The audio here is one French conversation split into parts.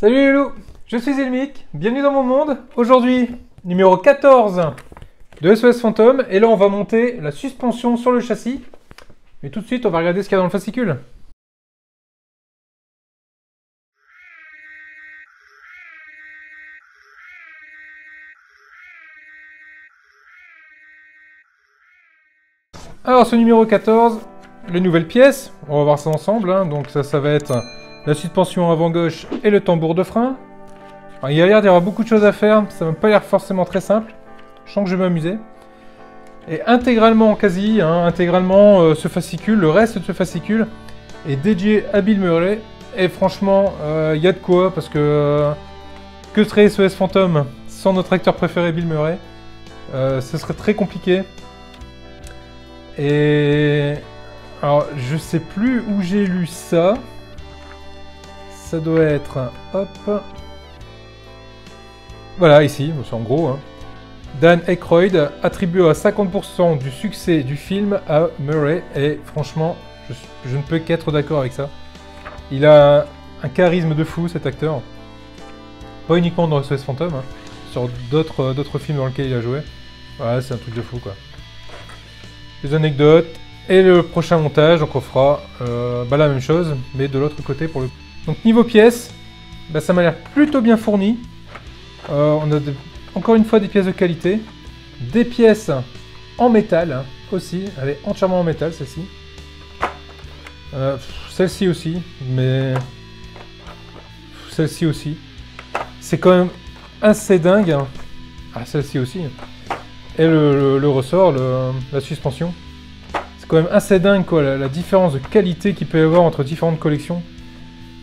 Salut les loups, je suis Elmic, bienvenue dans mon monde. Aujourd'hui, numéro 14 de SOS Fantôme. Et là, on va monter la suspension sur le châssis. Mais tout de suite, on va regarder ce qu'il y a dans le fascicule. Alors, ce numéro 14, les nouvelles pièces. On va voir ça ensemble. Donc ça va être la suspension avant gauche et le tambour de frein. Alors, il y a l'air d'y avoir beaucoup de choses à faire. Ça ne m'a pas l'air forcément très simple. Je sens que je vais m'amuser. Et intégralement, intégralement, ce fascicule, le reste de ce fascicule est dédié à Bill Murray. Et franchement, il y a de quoi, parce que serait SOS Fantôme sans notre acteur préféré Bill Murray? Ce serait très compliqué. Et alors, je sais plus où j'ai lu ça. Ça doit être, hop, voilà, ici, c'est en gros. Dan Aykroyd attribue à 50% du succès du film à Murray. Et franchement, je ne peux qu'être d'accord avec ça. Il a un charisme de fou, cet acteur. Pas uniquement dans SOS Fantôme, sur d'autres films dans lesquels il a joué. Voilà, c'est un truc de fou, quoi. Les anecdotes et le prochain montage, donc on fera la même chose, mais de l'autre côté pour le... Donc niveau pièces, ça m'a l'air plutôt bien fourni. On a encore une fois des pièces de qualité. Des pièces en métal aussi, elle est entièrement en métal celle-ci. Celle-ci aussi, mais... Celle-ci aussi. C'est quand même assez dingue. Ah, celle-ci aussi. Et le ressort, la suspension. C'est quand même assez dingue, quoi, la différence de qualité qu'il peut y avoir entre différentes collections.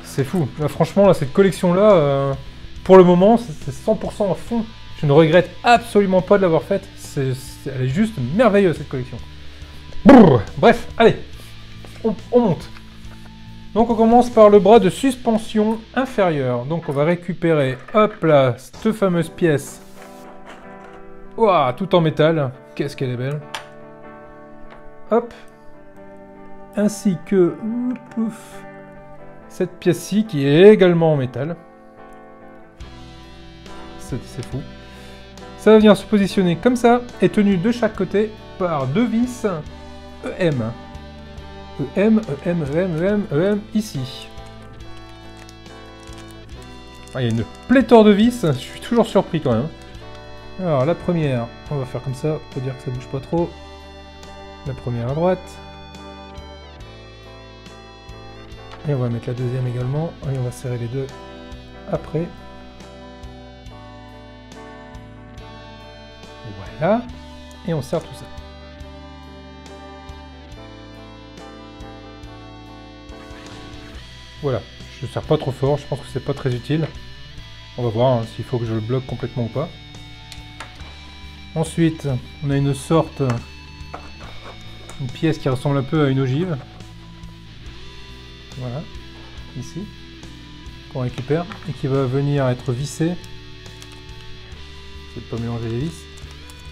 C'est fou. Là, franchement, là, cette collection-là, pour le moment, c'est 100% à fond. Je ne regrette absolument pas de l'avoir faite. Elle est juste merveilleuse, cette collection. Brrr, bref, allez, on monte. Donc, on commence par le bras de suspension inférieur. Donc, on va récupérer, hop là, cette fameuse pièce. Ouah, tout en métal. Qu'est-ce qu'elle est belle. Hop. Ainsi que pouf, cette pièce-ci qui est également en métal. C'est fou. Ça va venir se positionner comme ça et tenu de chaque côté par deux vis EM. EM, ici. Ah, il y a une pléthore de vis, je suis toujours surpris quand même. Alors la première, on va faire comme ça pour dire que ça bouge pas trop. La première à droite. Et on va mettre la deuxième également. Et on va serrer les deux après. Voilà. Et on serre tout ça. Voilà. Je ne serre pas trop fort. Je pense que c'est pas très utile. On va voir s'il faut que je le bloque complètement ou pas. Ensuite, on a une pièce qui ressemble un peu à une ogive. Voilà, ici, qu'on récupère et qui va venir être vissée. C'est de pas mélanger les vis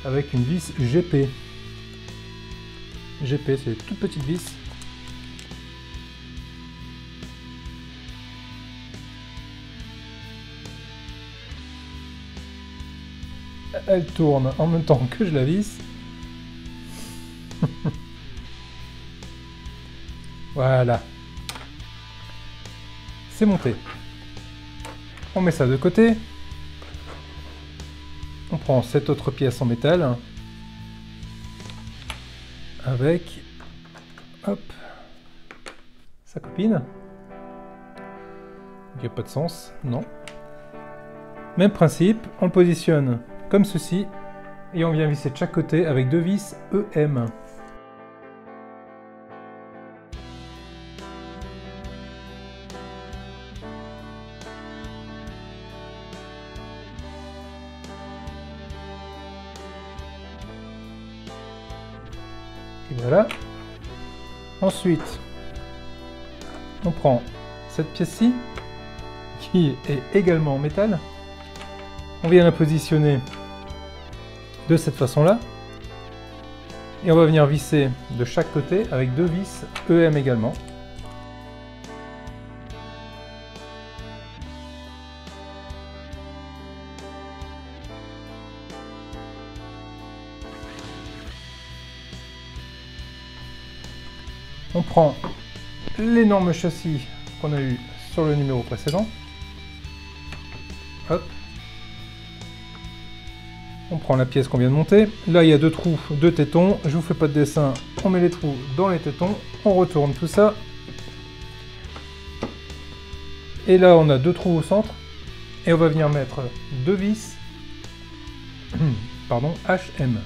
avec une vis GP. GP, c'est des toutes petites vis. Elle tourne en même temps que je la visse. Voilà. C'est monté. On met ça de côté. On prend cette autre pièce en métal. Avec... Hop. Sa copine. Il n'y a pas de sens. Non. Même principe. On positionne comme ceci. Et on vient visser de chaque côté avec deux vis EM. Et voilà. Ensuite, on prend cette pièce-ci, qui est également en métal. On vient la positionner de cette façon-là. Et on va venir visser de chaque côté avec deux vis EM également. On prend l'énorme châssis qu'on a eu sur le numéro précédent. Hop. On prend la pièce qu'on vient de monter. Là, il y a 2 trous, 2 tétons. Je vous fais pas de dessin. On met les trous dans les tétons. On retourne tout ça. Et là, on a 2 trous au centre. Et on va venir mettre 2 vis. Pardon, HM.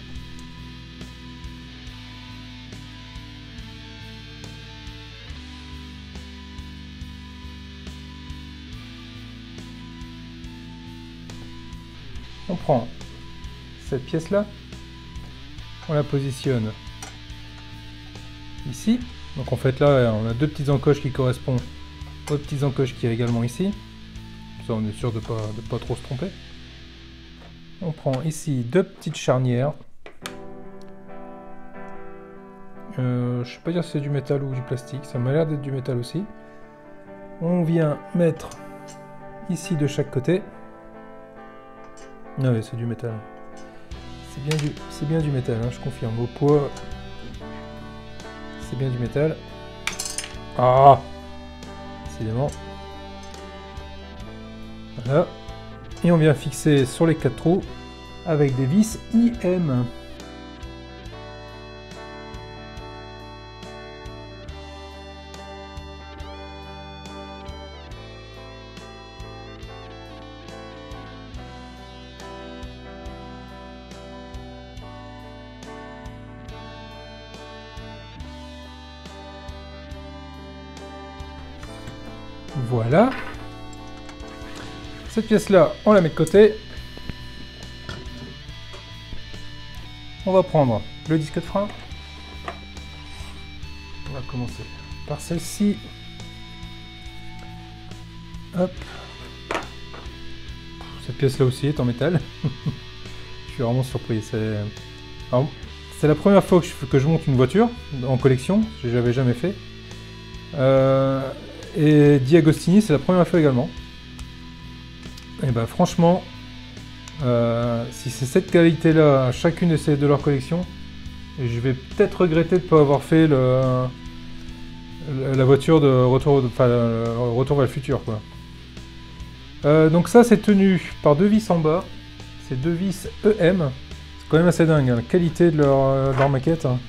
On prend cette pièce-là, on la positionne ici. Donc en fait là, on a 2 petites encoches qui correspondent aux petites encoches qui est également ici. Ça, on est sûr de pas trop se tromper. On prend ici 2 petites charnières. Je sais pas dire si c'est du métal ou du plastique, ça m'a l'air d'être du métal aussi. On vient mettre ici de chaque côté. Ah oui, c'est du métal. C'est bien du métal, hein, je confirme. Au poids, c'est bien du métal. Ah, décidément. Voilà. Et on vient fixer sur les 4 trous avec des vis IM. Voilà. Cette pièce-là, on la met de côté. On va prendre le disque de frein. On va commencer par celle-ci. Hop. Cette pièce-là aussi est en métal. Je suis vraiment surpris. C'est la première fois que je monte une voiture en collection. Je l'avais jamais fait. Et Di Agostini, c'est la première fois également. Et ben franchement, si c'est cette qualité-là à chacune de leurs collections, je vais peut-être regretter de ne pas avoir fait la voiture de retour, retour vers le futur, quoi. Donc ça, c'est tenu par 2 vis en bas. C'est 2 vis EM. C'est quand même assez dingue, hein, la qualité de leur maquette. Hein.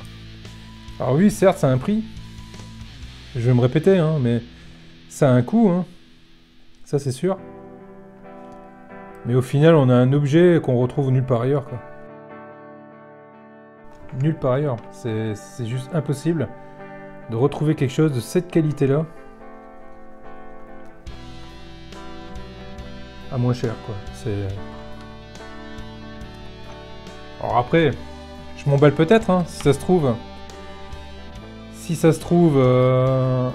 Alors oui, certes, ça a un prix. Je vais me répéter, hein, mais ça a un coût, hein. Ça c'est sûr. Mais au final, on a un objet qu'on retrouve nulle part ailleurs, quoi. Nulle part ailleurs. C'est juste impossible de retrouver quelque chose de cette qualité-là à moins cher, quoi. Alors après, je m'emballe peut-être, hein, si ça se trouve. Si ça se trouve, hop.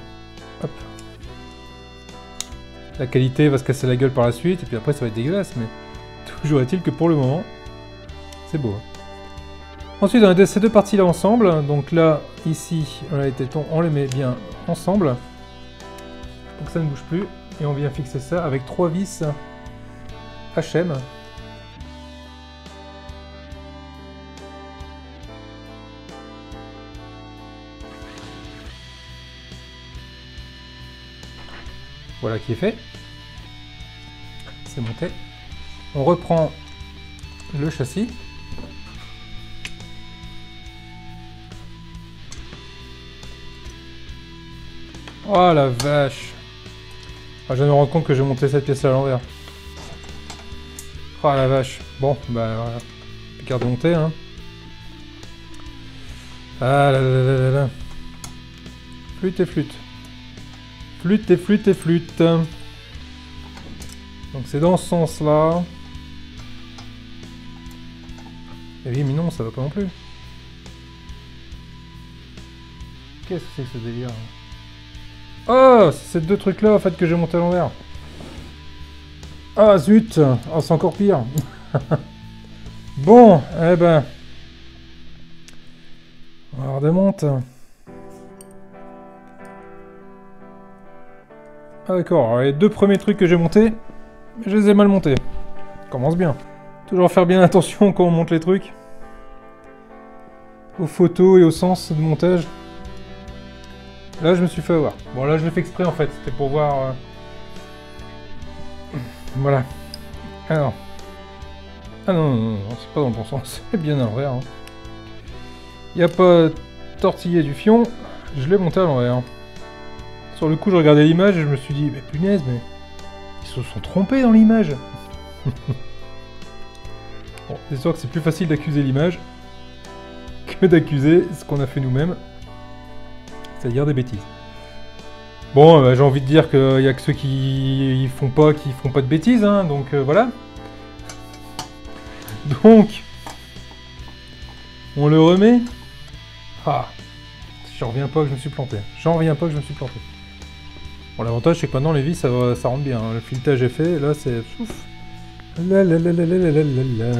La qualité va se casser la gueule par la suite, et puis après ça va être dégueulasse, mais toujours est-il que pour le moment, c'est beau. Ensuite, on a ces 2 parties-là ensemble, donc là, ici, on a les tétons, on les met bien ensemble, pour que ça ne bouge plus, et on vient fixer ça avec 3 vis HM. Voilà qui est fait. C'est monté. On reprend le châssis. Oh la vache. Ah, je viens de me rendre compte que j'ai monté cette pièce à l'envers. Oh la vache. Bon, bah voilà. Plus qu'à remonter, hein. Ah là là là là là. Flûte et flûte. Flûte et flûte et flûte. Donc c'est dans ce sens-là. Et oui, mais non, ça va pas non plus. Qu'est-ce que c'est que ce délire? Oh, c'est ces 2 trucs-là, en fait, que j'ai monté à l'envers. Ah, zut. Oh, c'est encore pire. Bon, eh ben... on redémonte. Ah d'accord, alors les 2 premiers trucs que j'ai montés, je les ai mal montés. Commence bien. Toujours faire bien attention quand on monte les trucs. Aux photos et au sens de montage. Là, je me suis fait avoir. Bon, là, je l'ai fait exprès, en fait. C'était pour voir... Voilà. Alors... Ah non, non, non, c'est pas dans le bon sens. C'est bien à l'envers. Hein. Il n'y a pas tortillé du fion. Je l'ai monté à l'envers. Sur le coup, je regardais l'image et je me suis dit, mais punaise, mais... Ils se sont trompés dans l'image. Bon, c'est sûr que c'est plus facile d'accuser l'image que d'accuser ce qu'on a fait nous-mêmes. C'est-à-dire des bêtises. Bon, j'ai envie de dire qu'il n'y a que ceux qui font pas de bêtises, hein, donc voilà. Donc, on le remet. Ah, j'en reviens pas que je me suis planté. J'en reviens pas que je me suis planté. Bon, l'avantage c'est que maintenant les vis ça rentre bien. Hein. Le filetage est fait, là c'est... Ouf. La la la la la la la la.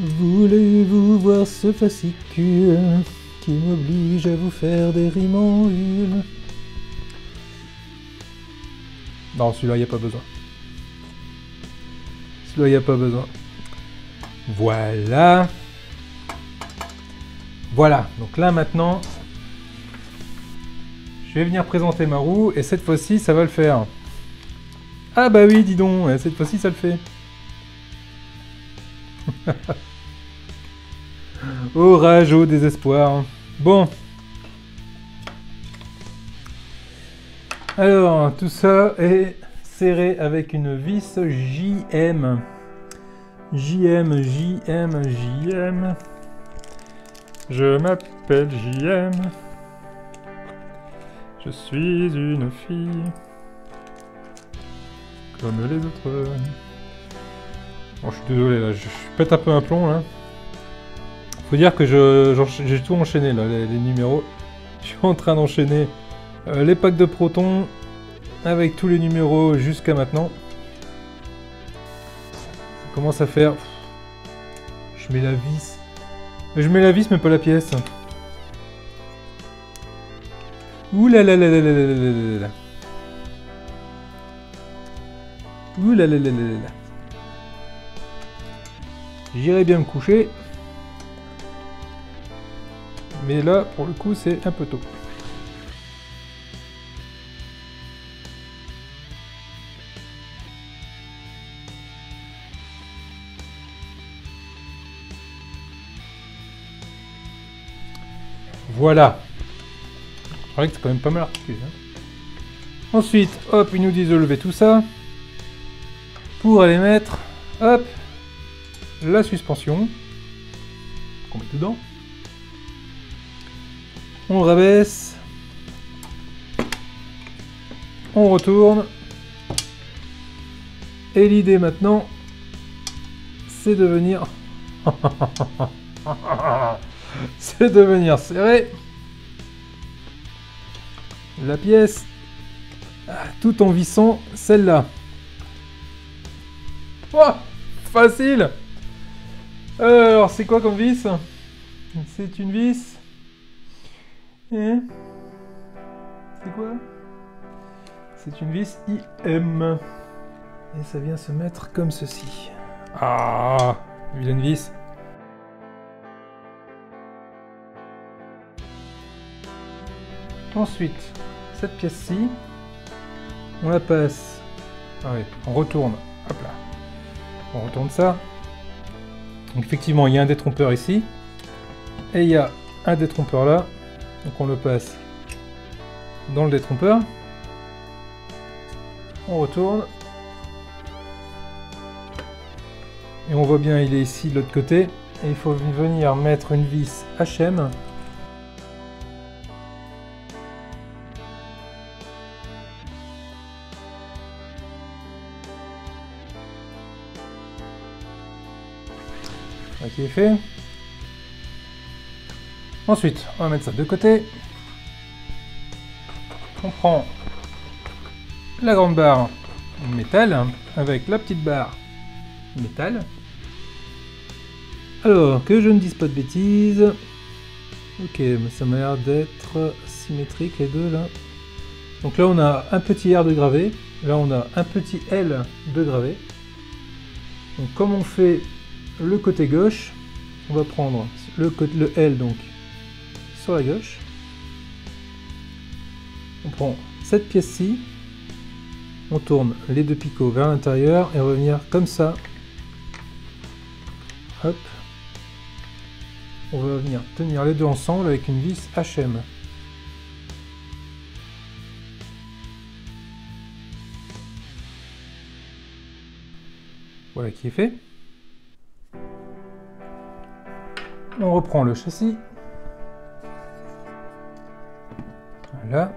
Voulez-vous voir ce fascicule qui m'oblige à vous faire des rimes en une? Non, celui-là, il n'y a pas besoin. Celui-là, il n'y a pas besoin. Voilà. Voilà. Donc là, maintenant, je vais venir présenter ma roue, et cette fois-ci, ça va le faire. Ah bah oui, dis donc, cette fois-ci, ça le fait. Orage au désespoir. Bon. Alors, tout ça est serré avec une vis JM. JM. Je m'appelle JM. Je suis une fille. Comme les autres. Bon, je suis désolé, là, je pète un peu un plomb, là. Faut dire que j'ai tout enchaîné, là, les numéros. Je suis en train d'enchaîner les packs de protons avec tous les numéros jusqu'à maintenant. Ça commence à faire... Je mets la vis. Je mets la vis, mais pas la pièce. Ouh là là là là là là là là. Ouh là là là là là. J'irai bien me coucher. Mais là, pour le coup, c'est un peu tôt. Voilà. Je crois que c'est quand même pas mal articulé. Hein. Ensuite, hop, ils nous disent de lever tout ça. Pour aller mettre, hop, la suspension. Qu'on met dedans. On rabaisse. On retourne. Et l'idée maintenant, c'est de venir... c'est de venir serrer la pièce tout en vissant celle-là. Oh, facile. Alors, c'est quoi comme vis? C'est une vis... Et c'est quoi? C'est une vis IM. Et ça vient se mettre comme ceci. Ah, vilaine vis. Ensuite, cette pièce-ci, on la passe. Ah oui, on retourne. Hop là. On retourne ça. Donc effectivement, il y a un détrompeur ici. Et il y a un détrompeur là. Donc on le passe dans le détrompeur. On retourne. Et on voit bien, il est ici de l'autre côté. Et il faut venir mettre une vis HM. Qui est fait. Ensuite, on va mettre ça de côté. On prend la grande barre métal avec la petite barre métal. Alors, que je ne dise pas de bêtises. Ok, mais ça m'a l'air d'être symétrique les deux là. Donc là, on a un petit R de gravé. Là, on a un petit L de gravé. Donc, comme on fait le côté gauche, on va prendre le L donc sur la gauche. On prend cette pièce-ci, on tourne les 2 picots vers l'intérieur et revenir comme ça. Hop. On va venir tenir les deux ensemble avec une vis HM. Voilà qui est fait. On reprend le châssis. Voilà.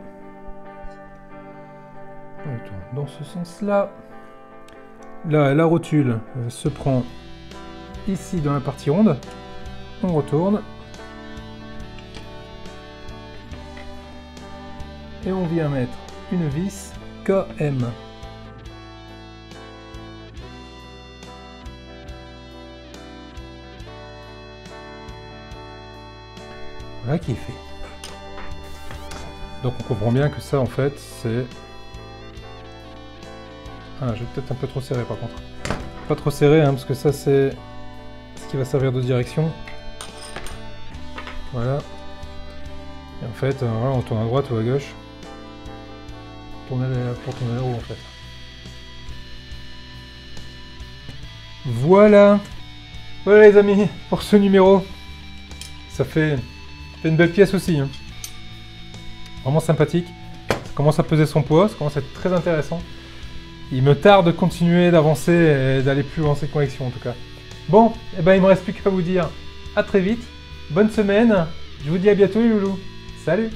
On le tourne dans ce sens-là. Là, la rotule se prend ici dans la partie ronde. On retourne. Et on vient mettre une vis KM. Voilà qui est fait. Donc on comprend bien que ça en fait c'est... Ah, je vais peut-être un peu trop serré par contre. Pas trop serré hein, parce que ça c'est ce qui va servir de direction. Voilà. Et en fait, voilà, on tourne à droite ou à gauche. Pour tourner la roue en fait. Voilà. Voilà les amis, pour ce numéro. Ça fait une belle pièce aussi. Hein. Vraiment sympathique. Ça commence à peser son poids, ça commence à être très intéressant. Il me tarde de continuer d'avancer et d'aller plus loin dans cette collection en tout cas. Bon, eh ben, il me reste plus qu'à vous dire à très vite. Bonne semaine. Je vous dis à bientôt les loulous. Salut!